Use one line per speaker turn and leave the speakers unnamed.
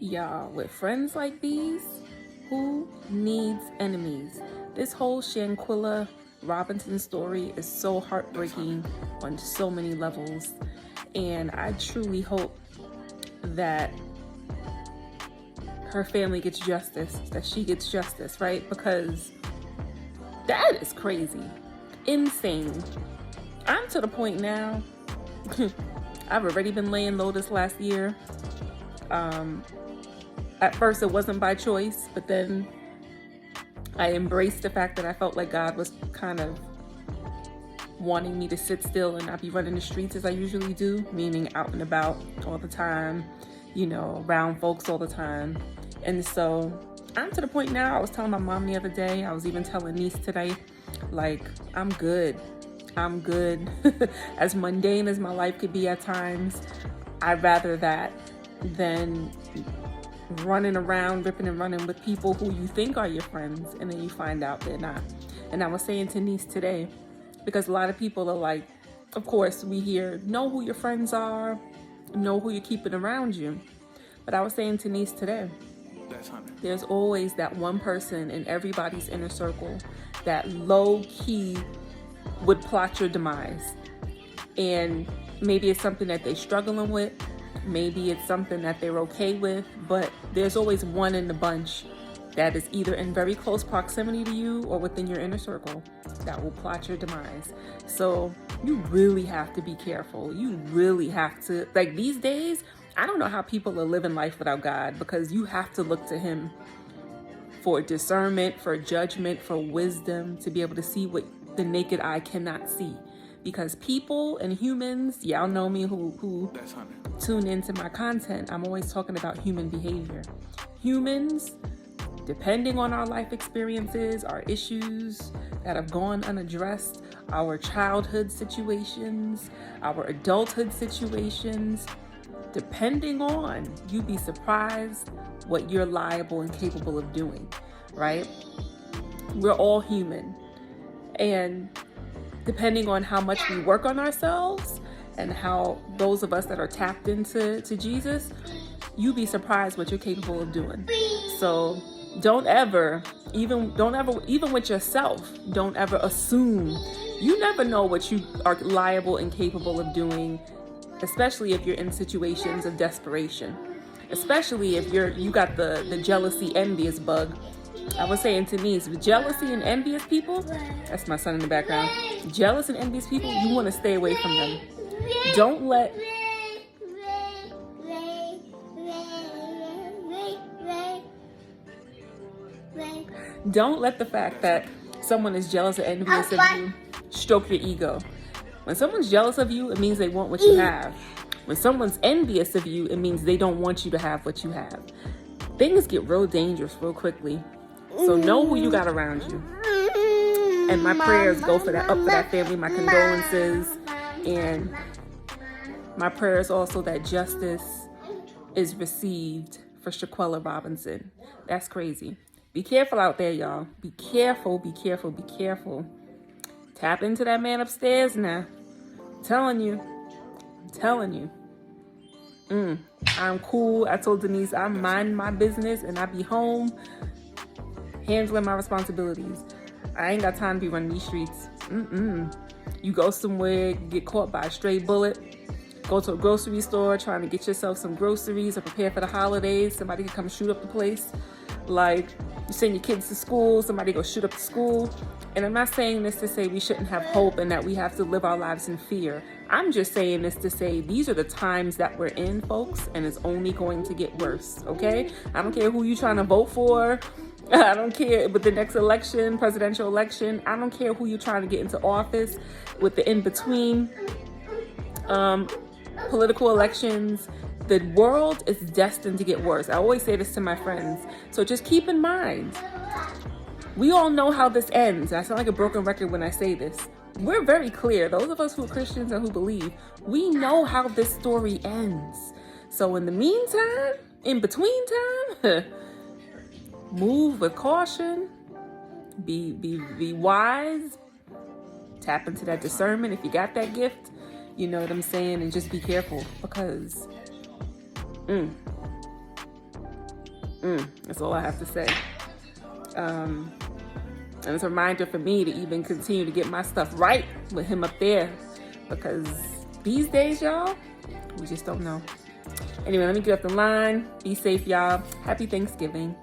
Y'all, with friends like these, who needs enemies? This whole Shanquella Robinson story is so heartbreaking on so many levels. And I truly hope that her family gets justice, that she gets justice, right? Because that is crazy, insane. I'm to the point now, I've already been laying low this last year. At first it wasn't by choice, but then I embraced the fact that I felt like God was kind of wanting me to sit still and not be running the streets as I usually do, meaning out and about all the time, around folks all the time. And so I'm to the point now, I was telling my mom the other day, I was even telling niece today, like, I'm good. As mundane as my life could be at times, I'd rather that than running around, ripping and running with people who you think are your friends, and then you find out they're not. And I was saying to niece today, because a lot of people are like, of course, we hear, know who your friends are, know who you're keeping around you. But I was saying to niece today, there's always that one person in everybody's inner circle that low-key would plot your demise. And maybe it's something that they're struggling with. Maybe it's something that they're okay with, but there's always one in the bunch that is either in very close proximity to you or within your inner circle that will plot your demise. So you really have to be careful. You really have to, like these days, I don't know how people are living life without God, because you have to look to Him for discernment, for judgment, for wisdom, to be able to see what the naked eye cannot see. Because people and humans, y'all know me who tune into my content, I'm always talking about human behavior. Humans, depending on our life experiences, our issues that have gone unaddressed, our childhood situations, our adulthood situations, depending on, you'd be surprised what you're liable and capable of doing, right? We're all human. And depending on how much we work on ourselves and how those of us that are tapped into Jesus, you'd be surprised what you're capable of doing. So don't ever, even with yourself, don't ever assume. You never know what you are liable and capable of doing, especially if you're in situations of desperation, especially if you got the jealousy, envious bug. I was saying to niece, with jealousy and envious people, that's my son in the background, jealous and envious people, you want to stay away from them. Don't let the fact that someone is jealous or envious of you stroke your ego. When someone's jealous of you, it means they want what you have. When someone's envious of you, it means they don't want you to have what you have. Things get real dangerous real quickly. So know who you got around you. And my prayers go up for that family, my condolences. And my prayers also that justice is received for Shanquella Robinson. That's crazy. Be careful out there, y'all. Be careful. Tap into that man upstairs now. I'm telling you. I'm cool. I told Denise I mind my business and I be home handling my responsibilities. I ain't got time to be running these streets. You go somewhere, get caught by a stray bullet, go to a grocery store trying to get yourself some groceries or prepare for the holidays, somebody can come shoot up the place. Like, you send your kids to school, somebody go shoot up the school. And I'm not saying this to say we shouldn't have hope and that we have to live our lives in fear. I'm just saying this to say these are the times that we're in, folks, and it's only going to get worse, okay? I don't care who you're trying to vote for. I don't care with the next election, presidential election. I don't care who you're trying to get into office with the in-between political elections. The world is destined to get worse. I always say this to my friends. So just keep in mind, we all know how this ends. I sound like a broken record when I say this. We're very clear. Those of us who are Christians and who believe, we know how this story ends. So in the meantime, in between time, move with caution, be wise, tap into that discernment if you got that gift, you know what I'm saying, and just be careful, because That's all I have to say. And it's a reminder for me to even continue to get my stuff right with him up there, because these days, y'all, we just don't know. Anyway, let me get off the line. Be safe, y'all. Happy Thanksgiving.